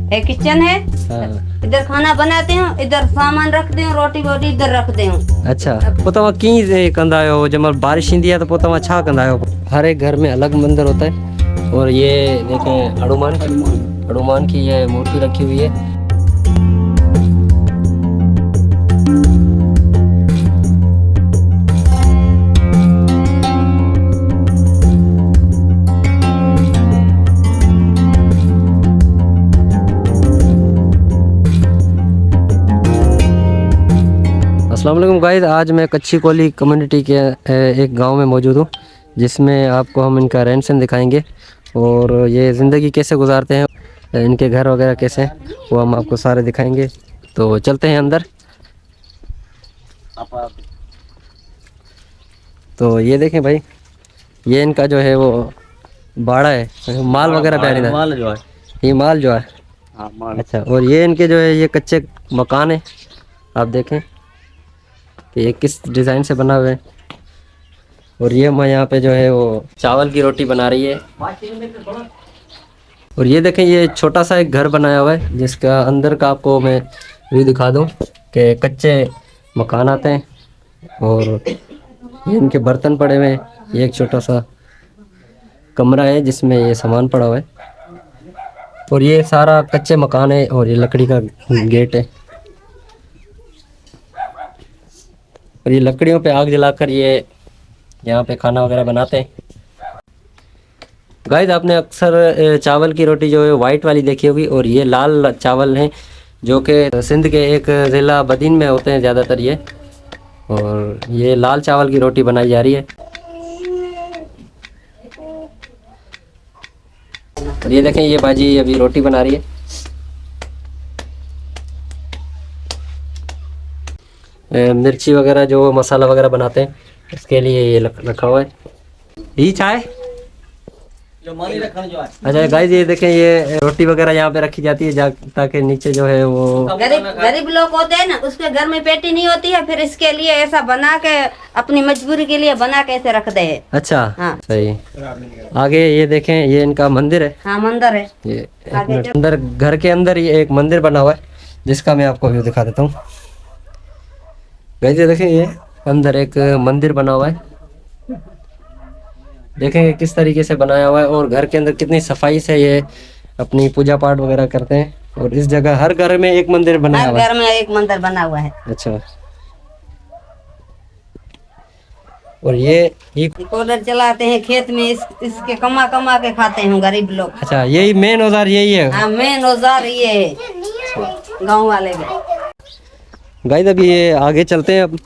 एक किचन है, हाँ। इधर खाना बनाते हूँ, इधर सामान रखते हूँ, रोटी वोटी इधर रखते हूँ। अच्छा, पोइ तव्हां कीअं कंदा आहियो जंहिंमहिल बारिश ईंदी आहे त पोइ तव्हां छा कंदा आहियो? हर एक घर में अलग मंदिर होता है और ये देखें हनुमान की ये मूर्ति रखी हुई है। अस्सलाम वालेकुम गाइस, आज मैं कच्ची कोली कम्युनिटी के एक गांव में मौजूद हूं, जिसमें आपको हम इनका रहन सहन दिखाएंगे और ये ज़िंदगी कैसे गुजारते हैं, इनके घर वगैरह कैसे हैं वो हम आपको सारे दिखाएंगे। तो चलते हैं अंदर। तो ये देखें भाई, ये इनका जो है वो बाड़ा है, माल वगैरह पहले माल जो है, ये माल जो है। हाँ माल। अच्छा, और ये इनके जो है ये कच्चे मकान है, आप देखें कि ये किस डिज़ाइन से बना हुआ है। और ये मैं यहाँ पे जो है वो चावल की रोटी बना रही है। और ये देखें, ये छोटा सा एक घर बनाया हुआ है जिसका अंदर का आपको मैं व्यू दिखा दूँ कि कच्चे मकान आते हैं और ये इनके बर्तन पड़े हुए हैं। ये एक छोटा सा कमरा है जिसमें ये सामान पड़ा हुआ है और ये सारा कच्चे मकान है और ये लकड़ी का गेट है। और ये लकड़ियों पे आग जलाकर ये यहाँ पे खाना वगैरह बनाते हैं। गाइस, आपने अक्सर चावल की रोटी जो है वाइट वाली देखी होगी और ये लाल चावल हैं जो कि सिंध के एक ज़िला बदीन में होते हैं ज़्यादातर ये। और ये लाल चावल की रोटी बनाई जा रही है। और ये देखें, ये बाजी अभी रोटी बना रही है। मिर्ची वगैरह जो मसाला वगैरह बनाते हैं उसके लिए ये रखा हुआ है। ये चाय जो माली रखने जो है। अच्छा गाइस, ये देखें, ये रोटी वगैरह यहाँ पे रखी जाती है ताकि नीचे जो है वो गरीब लोग होते हैं ना, उसके घर में पेटी नहीं होती है, फिर इसके लिए ऐसा बना के अपनी मजबूरी के लिए बना के ऐसे रखते हैं। अच्छा, हाँ। सही। आगे ये देखें, ये इनका मंदिर है। हाँ, मंदिर है। ये अंदर घर के अंदर ये एक मंदिर बना हुआ है जिसका मैं आपको व्यू दिखा देता हूँ। गाइस, ये देखें, ये अंदर एक मंदिर बना हुआ है। देखें किस तरीके से बनाया हुआ है और घर के अंदर कितनी सफाई से ये अपनी पूजा पाठ वगैरह करते हैं। और इस जगह हर घर में एक मंदिर बनाया हर हुआ है। घर में एक मंदिर बना हुआ है। अच्छा, और ये कूलर चलाते हैं खेत में, इसके कमा कमा के खाते हैं गरीब लोग। अच्छा, यही मेन औजार यही है। हाँ, मेन औजार ये है गाँव वाले में। गाइस, अभी ये आगे चलते हैं। अब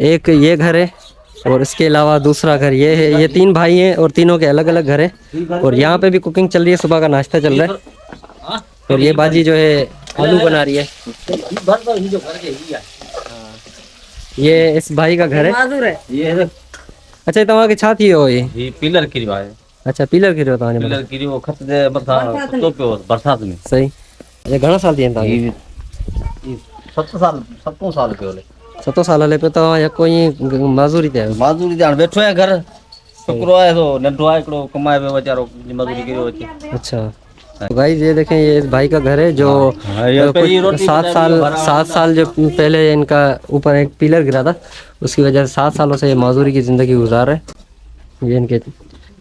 एक ये घर है और इसके अलावा दूसरा घर ये है। ये तीन भाई हैं और तीनों के अलग अलग घर हैं और यहाँ पे भी कुकिंग चल रही है, सुबह का नाश्ता चल रहा है। और ये बाजी जो है आलू बना रही है। ये इस भाई का घर है। माजूर है ये अच्छा, तव्हां खे छा थी वियो ये? पिलर किरियो आहे। अच्छा, पिलर किरियो तव्हांजे मथां? पिलर किरियो खत जे मथां तो पियो बरसात में। सही। ये घणा साल थी आहिनि तव्हांखे? ये 7 साल पियो ले। 7 साल हले पियो। तव्हां यको ईअं माज़ूरी ते आहियो? माजूरी जान बैठो है घर, छोकरो आहे तो नंढो आहे हिकिड़ो, कमाए पियो वीचारो, मजूरी करियो अचे। अच्छा, तो गाइस, ये देखें, ये इस भाई का घर है जो कुछ 7 साल जो पहले इनका ऊपर एक पिलर गिरा था, उसकी वजह से 7 सालों से ये मजदूरी की ज़िंदगी गुजार रहे। ये इनके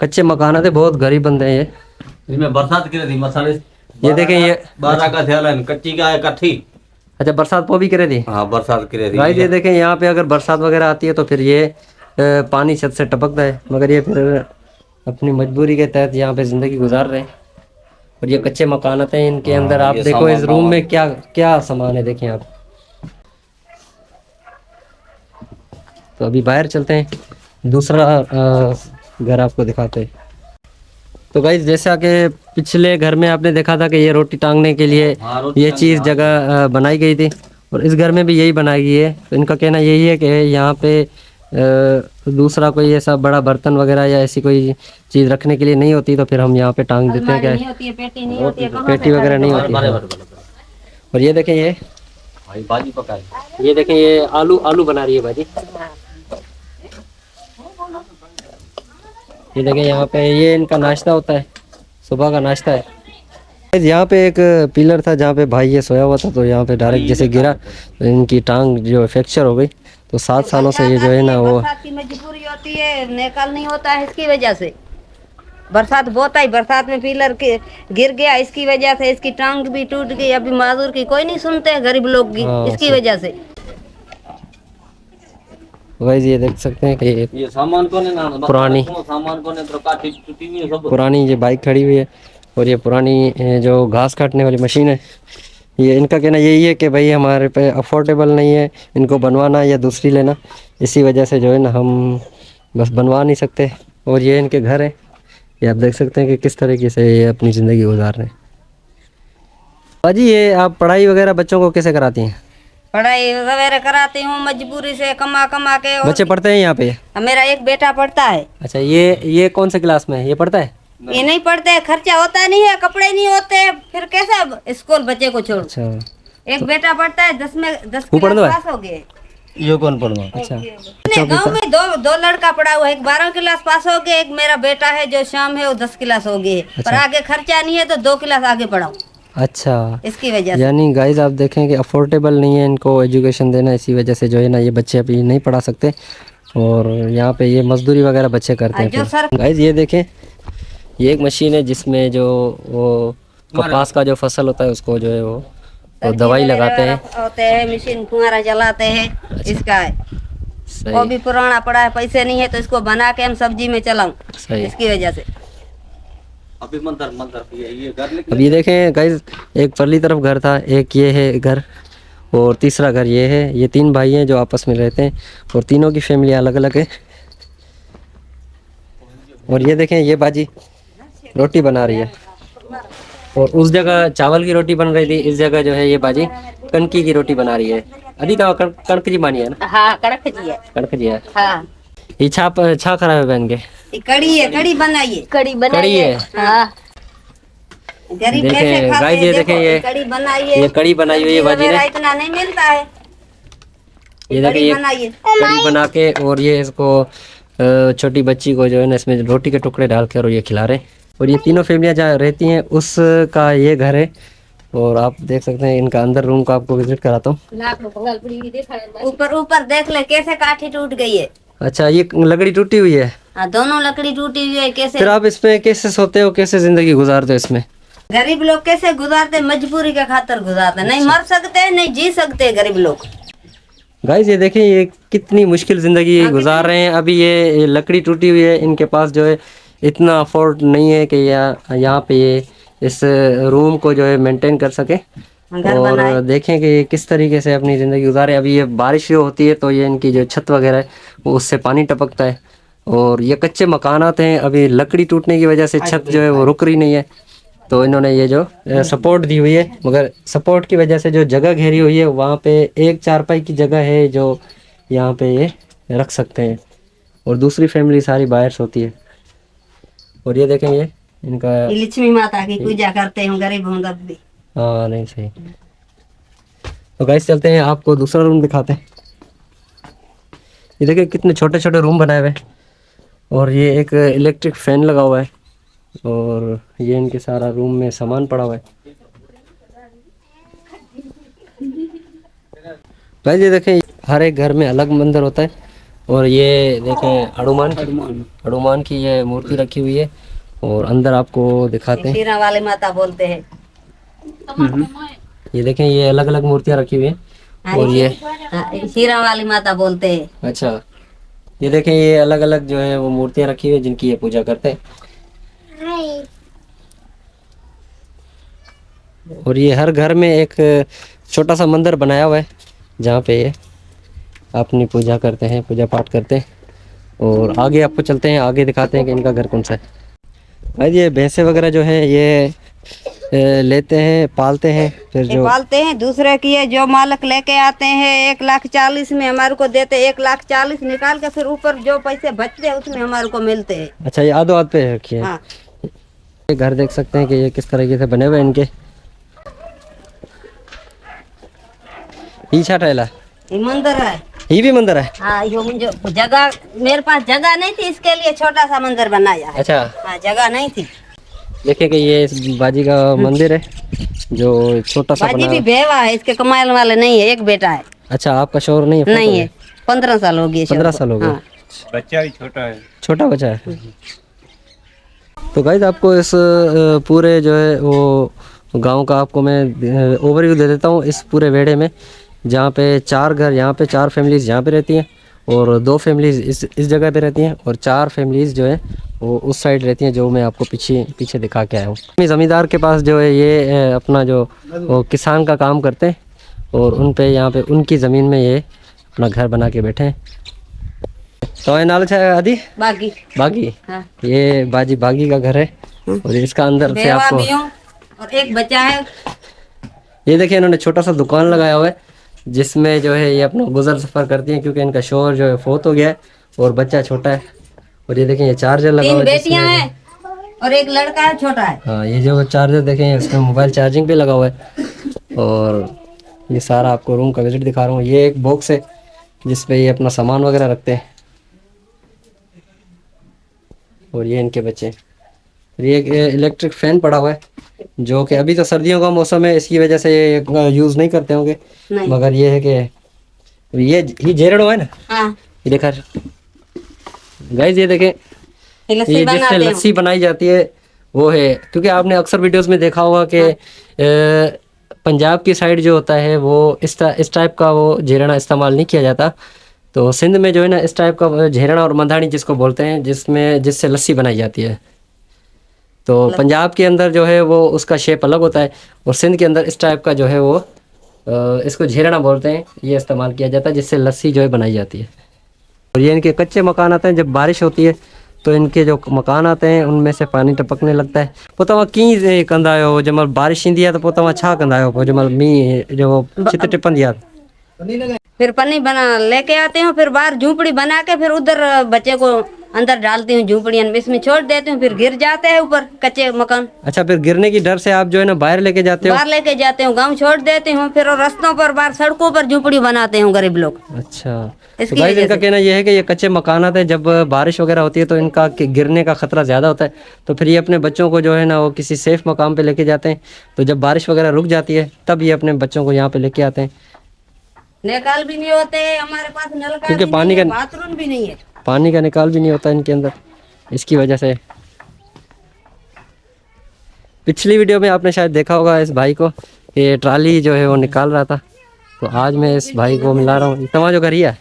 कच्चे मकान थे, बहुत गरीब बंदे हैं ये। इसमें बरसात गिरी थी मसाले। ये देखें, ये 12 का थेल है, कच्ची का है कट्ठी। अच्छा, बरसात वो भी करे थी। हाँ, बरसात गिरी थी। गाइस, ये देखें, यहाँ पे अगर बरसात वगैरह आती है तो फिर ये पानी छत से टपकता है, मगर ये फिर अपनी मजबूरी के तहत यहाँ पे ज़िंदगी गुजार रहे हैं। और ये कच्चे मकान आते हैं, इनके अंदर आप देखो इस रूम में क्या क्या सामान है, देखें आप। तो अभी बाहर चलते हैं, दूसरा घर आपको दिखाते हैं। तो गाइस, जैसा कि पिछले घर में आपने देखा था कि ये रोटी टांगने के लिए ये चीज़ जगह बनाई गई थी और इस घर में भी यही बनाई गई है। तो इनका कहना यही है कि यहाँ पे दूसरा कोई ऐसा बड़ा बर्तन वगैरह या ऐसी कोई चीज़ रखने के लिए नहीं होती, तो फिर हम यहाँ पे टांग देते हैं। क्या नहीं होती है, पेटी नहीं होती है, पेटी वगैरह नहीं होती है। और ये देखें, ये भाई बाजी पकाई। ये देखें, ये आलू बना रही है बाजी। ये देखें, यहाँ पे ये इनका नाश्ता होता है, सुबह का नाश्ता है। यहाँ पे एक पिलर था जहाँ पे भाई ये सोया हुआ था, तो यहाँ पे डायरेक्ट जैसे गिरा तो इनकी टांग जो फ्रैक्चर हो गई। तो 7 सालों से ये जो है ना वो बरसात की मजबूरी होती है, निकाल नहीं होता है इसकी वजह से। बरसात बहुत आई, बरसात में पिलर के गिर गया, इसकी वजह से इसकी टांग भी टूट गई। अभी मजदूर की कोई नहीं सुनते हैं, गरीब लोग की, हाँ, इसकी सही। वजह से। गाइस ये देख सकते हैं कि ये सामान कोने ना पुरानी सामान कोने तो काटी टूटी हुई है सब। पुरानी ये बाइक खड़ी हुई है और ये पुरानी जो घास काटने वाली मशीन है, ये इनका कहना यही है कि भाई हमारे पे अफोर्डेबल नहीं है इनको बनवाना या दूसरी लेना, इसी वजह से जो है ना हम बस बनवा नहीं सकते। और ये इनके घर है, ये आप देख सकते हैं कि किस तरीके से ये अपनी ज़िंदगी गुजार रहे हैं। बाजी ये आप पढ़ाई वगैरह बच्चों को कैसे कराती हैं? पढ़ाई वगैरह कराती हूँ मजबूरी से, कमा कमा के। और बच्चे पढ़ते हैं यहाँ पे? मेरा एक बेटा पढ़ता है। अच्छा, ये कौन से क्लास में है? ये पढ़ता है? ये नहीं पढ़ते, खर्चा होता नहीं है, कपड़े नहीं होते, फिर कैसे अब स्कूल बच्चे को छोड़। अच्छा, एक बेटा पढ़ता है 10 वो पढ़ दो है? क्लास पास हो गए। ये कौन पढ़वा? अच्छा, गांव में दो लड़का पढ़ा हुआ है, एक 12 क्लास पास हो गए, एक मेरा बेटा है जो शाम है वो 10 क्लास हो गए। पर आगे खर्चा नहीं है तो 2 क्लास आगे पढ़ाओ, अच्छा। इसकी वजह से। यानी गाइस आप देखें कि अफोर्डेबल नहीं है इनको एजुकेशन देना, इसी वजह से जो है ना ये बच्चे अभी नहीं पढ़ा सकते और यहाँ पे ये मजदूरी वगैरह बच्चे करते हैं। जो सर गाइस ये देखें, ये एक मशीन है जिसमें जो वो कपास का जो फसल होता है उसको जो है वो दवाई लगाते हैं, होते हैं, मशीन फुहारा चलाते हैं। इसका है वो सही भी पुराना पड़ा है, पैसे नहीं है तो इसको बना के हम सब्जी में चलाऊं, सही। इसकी वजह से। अभी मंदिर ये घर निकले। अब ये देखें गाइस, एक परली तरफ घर था, एक ये है घर और तीसरा घर ये है। ये 3 भाई हैं जो आपस में रहते हैं और तीनों की फैमिली अलग अलग है। और ये देखें, ये बाजी रोटी बना रही है और उस जगह चावल की रोटी बन रही थी, इस जगह जो है ये बाजी कणकी की रोटी बना रही है। अभी तो कणक जी मानी है ना? हाँ, कड़क जी है। कणक जी है। हाँ, ये छा खराब है बहन के? ये कड़ी है, कड़ी बनाइए, कड़ी कड़ी है। हाँ, गरीब देखें कैसे खाते गाइस, हैं, ये देखो, देखें ये कड़ी बनाइए। ये कड़ी बनाई हुई है बाजी ने। इतना नहीं मिलता है। ये देखिए ये बनाइए। कड़ी बना के और ये इसको छोटी बच्ची को जो है ना इसमें रोटी के टुकड़े डाल कर और ये खिला रहे हैं। और ये तीनों फैमिलियाँ जहाँ रहती हैं उसका ये घर है और आप देख सकते हैं इनका अंदर रूम का आपको विजिट कराता हूँ। ऊपर देख ले कैसे काठी टूट गई है। अच्छा, ये लकड़ी टूटी हुई है? हाँ, दोनों लकड़ी टूटी हुई है। कैसे फिर आप इसमें कैसे सोते हो, कैसे जिंदगी गुजारते हो इसमें? गरीब लोग कैसे गुजारते, मजबूरी के खातर गुजारते, नहीं मर सकते नहीं जी सकते गरीब लोग। गाइस ये देखें ये कितनी मुश्किल ज़िंदगी गुजार रहे हैं। अभी ये लकड़ी टूटी हुई है, इनके पास जो है इतना अफोर्ड नहीं है कि यहाँ पे ये इस रूम को जो है मेंटेन कर सके और देखें कि किस तरीके से अपनी ज़िंदगी गुजारे। अभी ये बारिश जो होती है तो ये इनकी जो छत वगैरह है वो उससे पानी टपकता है और ये कच्चे मकानात हैं। अभी लकड़ी टूटने की वजह से छत जो है वो रुक रही नहीं है, तो इन्होंने ये जो सपोर्ट दी हुई है, मगर सपोर्ट की वजह से जो जगह घेरी हुई है वहाँ पे एक चारपाई की जगह है जो यहाँ पे ये रख सकते हैं और दूसरी फैमिली सारी बाहर सोती है। और ये देखें ये इनका लक्ष्मी माता की पूजा करते हैं गरीब हूँ तब भी। हाँ नहीं सही। तो गाइस चलते हैं, आपको दूसरा रूम दिखाते हैं। ये देखिए कितने छोटे छोटे रूम बनाए हुए हैं और ये एक इलेक्ट्रिक फैन लगा हुआ है और ये इनके सारा रूम में सामान पड़ा हुआ है। गाइस ये देखें हर एक घर में अलग मंदिर होता है और ये देखें हनुमान की ये मूर्ति रखी हुई है और अंदर आपको दिखाते हैं। शीरा वाली माता बोलते हैं। ये देखें ये अलग अलग मूर्तियाँ रखी हुई हैं और ये शीरा वाली माता बोलते हैं। अच्छा, ये देखें ये अलग अलग जो है वो मूर्तियाँ रखी हुई है जिनकी ये पूजा करते हैं। और ये हर घर में एक छोटा सा मंदिर बनाया हुआ है जहाँ पे ये अपनी पूजा करते हैं, पूजा पाठ करते हैं। और आगे आपको चलते हैं, आगे दिखाते हैं कि इनका घर कौन सा है। भाई ये भैंसे वगैरह जो है ये लेते हैं, पालते हैं, फिर जो पालते हैं दूसरे की है, जो मालिक लेके आते हैं 1,40,000 में हमारे को देते, 1,40,000 निकाल के फिर ऊपर जो पैसे बचते हैं उसमें हमारे को मिलते हैं। अच्छा, ये आधो आध पे रखी है। हाँ। ये घर देख सकते हैं कि ये किस तरीके से बने हुए हैं इनके। ये छा ठहला ये मंदिर है। ये भी मंदिर है? हाँ, यो मुझे जगह, मेरे पास जगह नहीं थी इसके लिए छोटा सा मंदिर बनाया है। अच्छा, हाँ, जगह नहीं थी। देखिए कि ये इस बाजी का मंदिर है जो छोटा सा बाजी बना भी है। बेवा है, इसके कमाने वाले नहीं है, एक बेटा है। अच्छा, आपका शोर नहीं है? नहीं है, 15 साल हो गए। 15 साल हो गए। हाँ। बच्चा भी छोटा है। छोटा बच्चा है। तो गाइस आपको इस पूरे जो है वो गांव का आपको मैं ओवरव्यू दे देता हूँ इस पूरे वेड़े में, जहाँ पे 4 घर, यहाँ पे 4 फैमिलीज़ यहाँ पे रहती हैं और 2 फैमिलीज़ इस जगह पे रहती हैं और 4 फैमिलीज़ जो है वो उस साइड रहती हैं, जो मैं आपको पीछे दिखा के आया हूँ। ज़मींदार के पास जो है ये अपना जो वो किसान का काम करते हैं और उन पे यहाँ पे उनकी ज़मीन में ये अपना घर बना के बैठे हैं। तो ये नाल है आदि बागी। हाँ। ये बाजी बागी का घर है और इसका अंदर से बेवा आपको भी हूँ और एक बच्चा है। ये देखिए इन्होंने छोटा सा दुकान लगाया हुआ है जिसमें जो है ये अपना गुजर सफर करती हैं, क्योंकि इनका शोहर जो है फोत हो गया है और बच्चा छोटा है। और ये देखें ये चार्जर लगा हुआ 3 है बेटियां हैं और एक लड़का है, छोटा है। हाँ, ये जो चार्जर देखें इसमें मोबाइल चार्जिंग भी लगा हुआ है। और ये सारा आपको रूम का विजिट दिखा रहा हूँ। ये एक बॉक्स है जिसपे ये अपना सामान वगैरह रखते हैं। और ये इनके बच्चे। ये एक इलेक्ट्रिक फैन पड़ा हुआ है जो कि अभी तो सर्दियों का मौसम है, इसकी वजह से ये यूज़ नहीं करते होंगे, मगर ये है कि ये जेरड़ो है ना। हाँ। ये देखा गाइस, ये देखें ये जिससे लस्सी बनाई जाती है वो है, क्योंकि आपने अक्सर वीडियोस में देखा होगा कि पंजाब की साइड जो होता है वो इस टाइप का वो झेरना इस्तेमाल नहीं किया जाता। तो सिंध में जो है ना इस टाइप का झेरना और मंधानी जिसको बोलते हैं, जिससे लस्सी बनाई जाती है। तो पंजाब के अंदर जो है वो उसका शेप अलग होता है और सिंध के अंदर इस टाइप का जो है वो इसको झेरना बोलते हैं, ये इस्तेमाल किया जाता है जिससे लस्सी जो है बनाई जाती है। और ये इनके कच्चे मकान आते हैं, जब बारिश होती है तो इनके जो मकान आते हैं उनमें से पानी टपकने लगता है। पोइ तव्हां कीअं कंदा आहियो जंहिं महिल बारिश ईंदी आहे त पोइ तव्हां छा कंदा आहियो? पोइ जंहिं महिल मींहुं जो छित टिपंदी आहे फिर पन्नी बना लेके आते हूँ, फिर बाहर झूपड़ी बना के फिर उधर बच्चे को अंदर डालती हूँ झूपड़ी में, इसमें छोड़ देती हूँ, फिर गिर जाते हैं ऊपर कच्चे मकान। अच्छा, फिर गिरने की डर से आप जो है ना बाहर लेके जाते हो? बाहर लेके जाते हूँ, गांव छोड़ देते हूँ, फिर रास्तों पर बाहर सड़कों पर झूपड़ी बनाते हूँ गरीब लोग। अच्छा, तो गाइस इनका कहना यह है कि ये कच्चे मकान आते हैं, जब बारिश वगैरह होती है तो इनका गिरने का खतरा ज़्यादा होता है, तो फिर ये अपने बच्चों को जो है ना वो किसी सेफ मकाम पे लेके जाते हैं। तो जब बारिश वगैरह रुक जाती है तब ये अपने बच्चों को यहाँ पे लेके आते हैं। निकाल भी नहीं होते हमारे पास, नल का क्योंकि भी पानी नहीं है, का बाथरूम भी नहीं है, पानी का निकाल भी नहीं होता इनके अंदर, इसकी वजह से। पिछली वीडियो में आपने शायद देखा होगा इस भाई को, ये ट्राली जो है वो निकाल रहा था, तो आज मैं इस भाई को मिला रहा हूँ। तव्हां जो घर ही है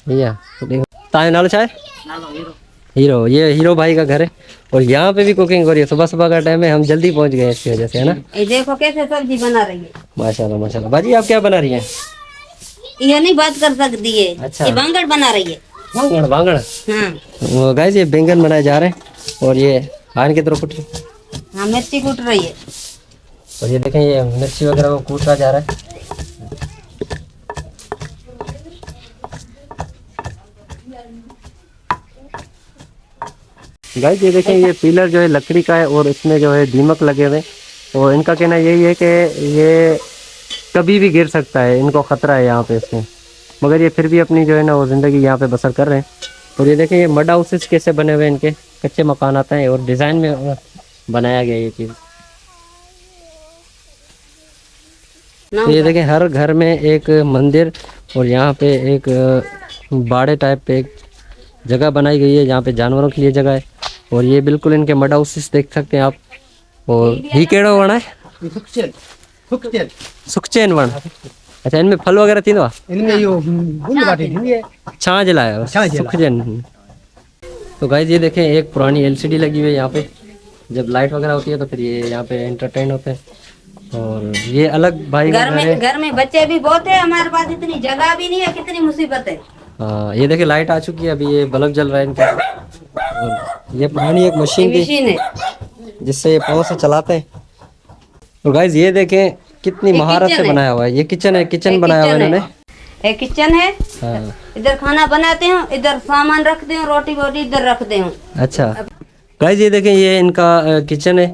भैया, देखो ताए नालो छा है हीरो, ये हीरो भाई का घर है और यहाँ पे भी कुकिंग हो रही है। सुबह सुबह का टाइम है, हम जल्दी पहुँच गए इसकी वजह से, है ना। ये देखो कैसे सब्जी बना रही है। माशाल्लाह माशाल्लाह। बाजी आप क्या बना रही हैं? ये नहीं बात कर सकती है। अच्छा। ये बांगड़ बना रही है। बांगड़ बांगड़। हाँ। गाइस ये बैंगन बनाए जा रहे हैं और ये आन की तरफ कुट रही। हाँ, मिर्ची कूट रही है। और ये देखें ये मिर्ची वगैरह को कूटा जा रहा है। गाइस ये देखें ये पिलर जो है लकड़ी का है और इसमें जो है दीमक लगे हुए हैं और इनका कहना यही है कि ये कभी भी गिर सकता है, इनको ख़तरा है यहाँ पे इसमें, मगर ये फिर भी अपनी जो है ना वो ज़िंदगी यहाँ पे बसर कर रहे हैं। और ये देखें ये मड हाउसेस कैसे बने हुए हैं, इनके कच्चे मकान आते हैं और डिज़ाइन में बनाया गया ये चीज़। तो ये देखें हर घर में एक मंदिर और यहाँ पे एक बाड़े टाइप पे एक जगह बनाई गई है जहाँ पे जानवरों के लिए जगह है। और ये बिल्कुल इनके मड हाउसेस देख सकते हैं आप। और ही केड़ो वण है? सुखचैन वण। अच्छा, इनमें फल वगैरह थींदो आहे? इनमें यो गुल बाटी थी है छांव जे लाइ सुखचैन। तो गाइस ये देखें एक पुरानी एलसीडी लगी हुई है यहाँ पे, जब लाइट वगैरह होती है तो फिर ये यहाँ पे एंटरटेन होते हैं। और ये अलग भाई घर में बच्चे भी बहुत है, हमारे पास इतनी जगह भी नहीं है, कितनी मुसीबत है। हाँ, ये देखिए लाइट आ चुकी है, अभी ये बल्ब जल रहा है इनका। और ये पुरानी एक मशीन है जिससे ये पाँव से चलाते हैं। और गाइस ये देखें कितनी महारत से बनाया हुआ है। ये किचन है, किचन बनाया हुआ है इन्होंने। एक किचन है। हाँ। इधर खाना बनाते हूँ, इधर सामान रखते हूँ, रोटी वोटी इधर रखते हूँ। अच्छा गाइस ये देखें ये इनका किचन है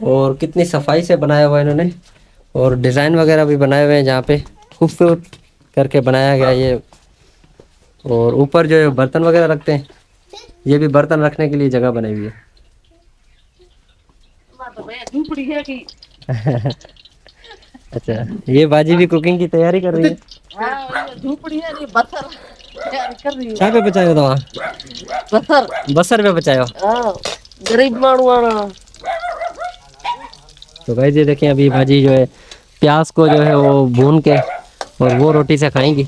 और कितनी सफाई से बनाया हुआ है इन्होंने और डिज़ाइन वगैरह भी बनाए हुए हैं जहाँ पे खूबसूरत करके बनाया गया ये। और ऊपर जो है बर्तन वगैरह रखते हैं, ये भी बर्तन रखने के लिए जगह बनाई हुई है। अच्छा, ये बाजी भी कुकिंग की तैयारी कर रही है। क्या पे बचायो तो बसर पे बचायो। गरीब मानू तो गाइस ये देखें, अभी भाजी जो है प्याज को जो है वो भून के और वो रोटी से खाएंगी।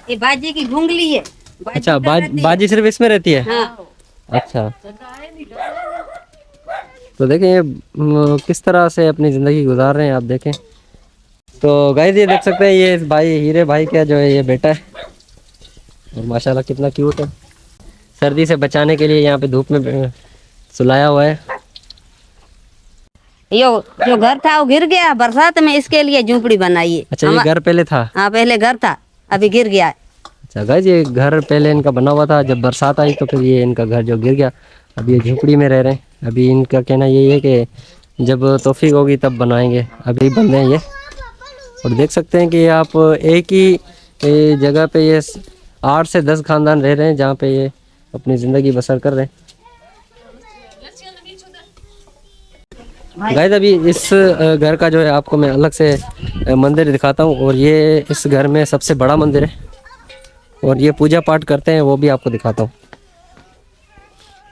ये बाजी की भूंगली है। अच्छा, बाजी सिर्फ इसमें रहती है। हाँ। अच्छा, तो देखें ये किस तरह से अपनी ज़िंदगी गुजार रहे हैं आप देखें। तो गाइस ये देख सकते हैं, ये इस भाई हीरे भाई का जो है ये बेटा है और माशाल्लाह कितना क्यूट है। सर्दी से बचाने के लिए यहाँ पे धूप में सुलाया हुआ है। यो जो घर था वो गिर गया बरसात में, इसके लिए झूपड़ी बनाई है। अच्छा, ये घर पहले था? हाँ, पहले घर था, अभी गिर गया है। अच्छा गाइस, ये घर पहले इनका बना हुआ था, जब बरसात आई तो फिर ये इनका घर जो गिर गया, अब ये झोपड़ी में रह रहे हैं। अभी इनका कहना यही है कि जब तौफीक होगी तब बनाएंगे, अभी बन रहे हैं ये। और देख सकते हैं कि आप एक ही जगह पे ये 8 से 10 खानदान रह रहे हैं जहाँ पे ये अपनी ज़िंदगी बसर कर रहे हैं। गाइस अभी इस घर का जो है आपको मैं अलग से मंदिर दिखाता हूँ, और ये इस घर में सबसे बड़ा मंदिर है और ये पूजा पाठ करते हैं, वो भी आपको दिखाता हूँ।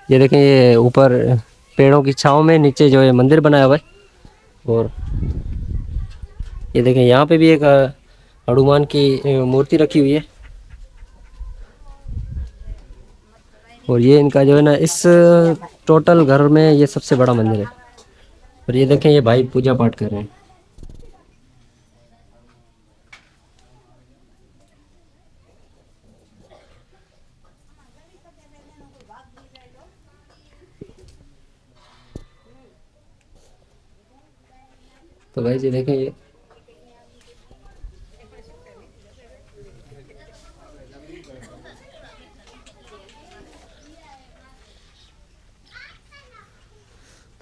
ये देखें, ये ऊपर पेड़ों की छांव में नीचे जो है मंदिर बनाया हुआ है। और ये देखें, यहाँ पे भी एक हनुमान की मूर्ति रखी हुई है। और ये इनका जो है ना, इस टोटल घर में ये सबसे बड़ा मंदिर है। और ये देखें, ये भाई पूजा पाठ कर रहे हैं। तो भाई ये देखें, ये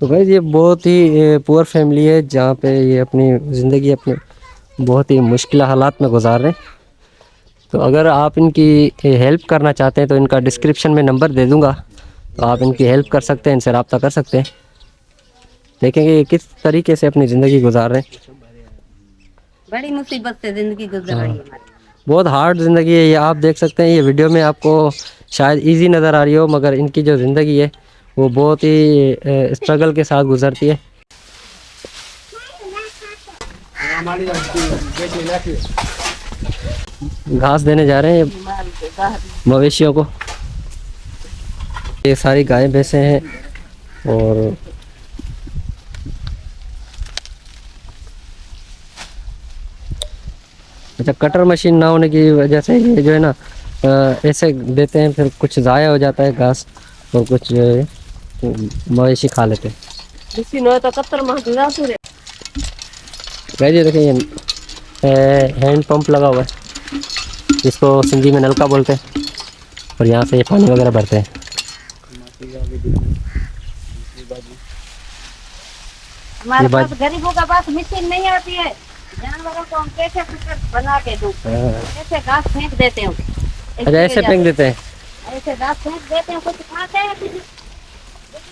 तो भाई ये बहुत ही पुअर फैमिली है जहाँ पे ये अपनी ज़िंदगी अपने बहुत ही मुश्किल हालात में गुजार रहे हैं। तो अगर आप इनकी हेल्प करना चाहते हैं तो इनका डिस्क्रिप्शन में नंबर दे दूँगा, तो आप इनकी हेल्प कर सकते हैं, इनसे रब्ता कर सकते हैं। देखेंगे ये किस तरीके से अपनी ज़िंदगी गुजार रहे हैं। बड़ी मुसीबत से जिंदगी गुजर रही है हमारी। बहुत हार्ड ज़िंदगी है ये, आप देख सकते हैं। ये वीडियो में आपको शायद इजी नज़र आ रही हो, मगर इनकी जो ज़िंदगी है वो बहुत ही स्ट्रगल के साथ गुजरती है। घास देने जा रहे हैं मवेशियों को। ये सारी गाय भैंसे हैं। और अच्छा, कटर मशीन ना होने की वजह से ये जो है ना ऐसे देते हैं, फिर कुछ ज़ाया हो जाता है घास और कुछ जो है मवेशी खा लेते हैं। ये देखिए, ये हैंड पंप लगा हुआ है, जिसको सिंधी में नलका बोलते हैं, और यहाँ से ये पानी वगैरह भरते हैं। हमारे पास गरीबों का पास मशीन नहीं आती है, जानवरों को हम कैसे बना के दूं, ऐसे घास फेंक देते हैं। अच्छा, ऐसे फेंक देते हैं, ऐसे घास फेंक देते हैं, कुछ खाते हैं कुछ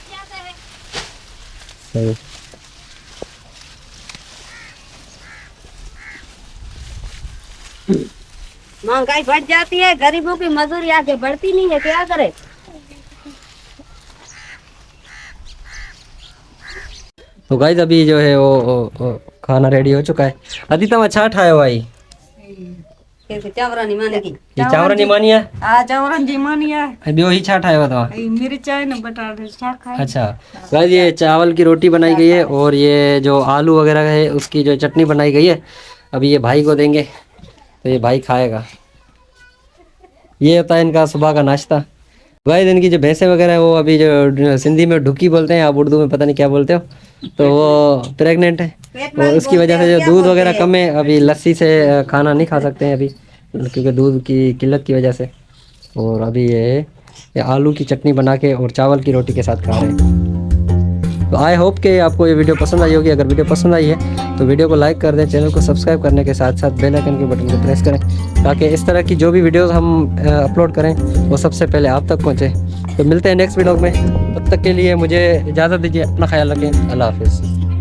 जाते हैं। सही। महंगाई बढ़ जाती है, गरीबों की मजदूरी आगे बढ़ती नहीं है, क्या करे। तो गाइस अभी जो है वो खाना रेडी हो चुका है। अदी तम अच्छा ठायो भाई, चावरा नहीं माने की चावरा नहीं मानिया आ चावरा जी मानिया अभी वही छा ठायो था। मेरी चाय न बटाटे शाक खाए। अच्छा गाइस, ये चावल की रोटी बनाई गई है और ये जो आलू वगैरह है उसकी जो चटनी बनाई गई है, अभी ये भाई को देंगे तो ये भाई खाएगा। ये होता है इनका सुबह का नाश्ता। गाइस इनकी जो भैंसें वगैरह है वो अभी जो सिंधी में ढुकी बोलते हैं, आप उर्दू में पता नहीं क्या बोलते हो, तो वो प्रेग्नेंट है और उसकी वजह से जो दूध वगैरह कम है, अभी लस्सी से खाना नहीं खा सकते हैं अभी, क्योंकि दूध की किल्लत की वजह से। और अभी ये आलू की चटनी बना के और चावल की रोटी के साथ खा रहे हैं। तो आई होप कि आपको ये वीडियो पसंद आई होगी। अगर वीडियो पसंद आई है तो वीडियो को लाइक कर दें, चैनल को सब्सक्राइब करने के साथ साथ बेल आइकन के बटन को प्रेस करें, ताकि इस तरह की जो भी वीडियोस हम अपलोड करें वो सबसे पहले आप तक पहुंचे। तो मिलते हैं नेक्स्ट वीडियो में, तब तक के लिए मुझे इजाज़त दीजिए, अपना ख्याल रखें, अल्लाह हाफिज़।